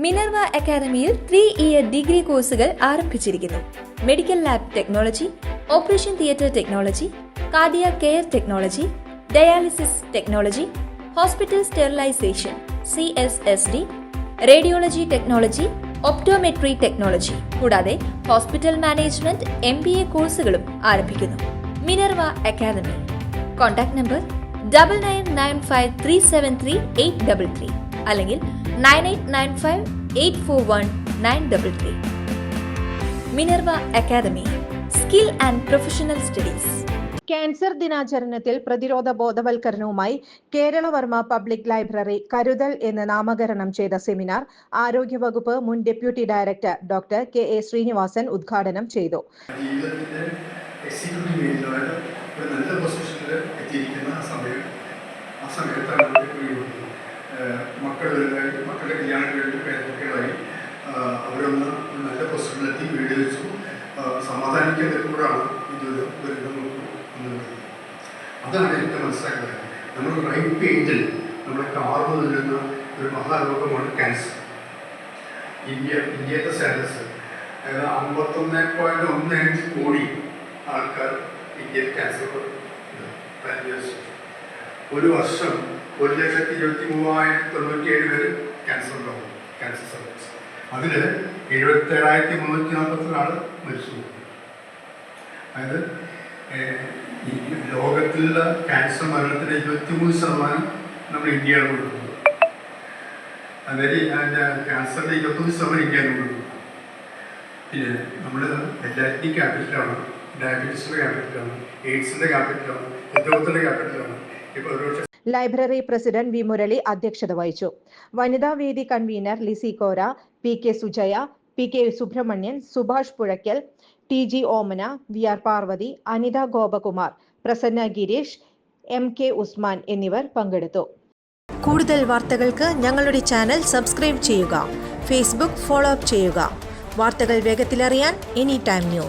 Minerva അക്കാദമിയിൽ 3-ഇയർ degree കോഴ്സുകൾ ആരംഭിച്ചിരിക്കുന്നു. Medical lab technology, operation theatre technology, cardiac care technology, dialysis technology, hospital sterilisation CSSD, radiology technology, optometry technology കൂടാതെ hospital management MBA കോഴ്സുകളും ആരംഭിക്കുന്നു. Minerva academy. Contact number 9995373833 അല്ലെങ്കിൽ 9895841933. Minerva academy, skill and professional studies. Cancer ദിനാചരണത്തിൽ പ്രതിരോധ ബോധവൽക്കരണവുമായി Keralavarma public library കരുതൽ എന്ന് നാമകരണം ചെയ്ത സെമിനാർ ആരോഗ്യവകുപ്പ് മുൻ deputy director doctor KA Srinivasan ഉദ്ഘാടനം ചെയ്തു. മക്കളുടെ കല്യാണം കഴിഞ്ഞ് പേരക്കുട്ടികളായി അവരൊന്ന് നല്ല പൊസിഷനിലെത്തി വീട് വെച്ചു സമാധാനിക്കുന്നതിലൂടെയാണ് ഇതൊരു ദുരിതം എന്നുള്ളത്. അതാണ് എനിക്ക് മനസ്സിലാക്കുന്നത്. നമ്മൾ റൈറ്റ് പേജിൽ നമ്മളെ കാർന്നു നിൽക്കുന്ന ഒരു മഹാരോഗമാണ് ക്യാൻസർ. ഇന്ത്യയുടെ സ്റ്റാറ്റസ് അതായത് 51.15 കോടി ആൾക്കാർ ഇന്ത്യയിൽ ക്യാൻസർ ഒരു വർഷം 1,23,097 പേര് ക്യാൻസർ ഉണ്ടാവും. ക്യാൻസർ സർവീസ് അതിൽ 77,344 മരിച്ചു. അതായത് ലോകത്തിലുള്ള ക്യാൻസർ മരണത്തിന് 23% നമ്മൾ ഇന്ത്യയാണ് കൊടുക്കുന്നത്. അതായത് ക്യാൻസറിൻ്റെ 21% ഇന്ത്യയാണ് കൊടുക്കുന്നത്. പിന്നെ നമ്മൾ എല്ലാറ്റിൻ്റെയും ക്യാപിറ്റലാണ്, ഡയബറ്റീസിൻ്റെ ക്യാപിറ്റലാണ്, എയ്ഡ്സിൻ്റെ ക്യാപിറ്റലാണ്, ഹൃദ്രോഗത്തിൻ്റെ ക്യാപിറ്റലാണ്. ഇപ്പോൾ ഒരു ലൈബ്രറി പ്രസിഡന്റ് വി മുരളി അധ്യക്ഷത വഹിച്ചു. വനിതാ വേദി convener Lissy Kora, PK Sujaya, PK Subrahmanian, Subhash Puzhakkal, TG Omana, VR Parvathy, Anitha Gopakumar, Prasanna Girish, MK Usman എന്നിവർ പങ്കെടുത്തു. കൂടുതൽ വാർത്തകൾക്ക് ഞങ്ങളുടെ ചാനൽ സബ്സ്ക്രൈബ് ചെയ്യുക. ഫേസ്ബുക്ക് ഫോളോ അപ്പ് ചെയ്യുക. വാർത്തകൾ വേഗത്തിലറിയാൻ Anytime News.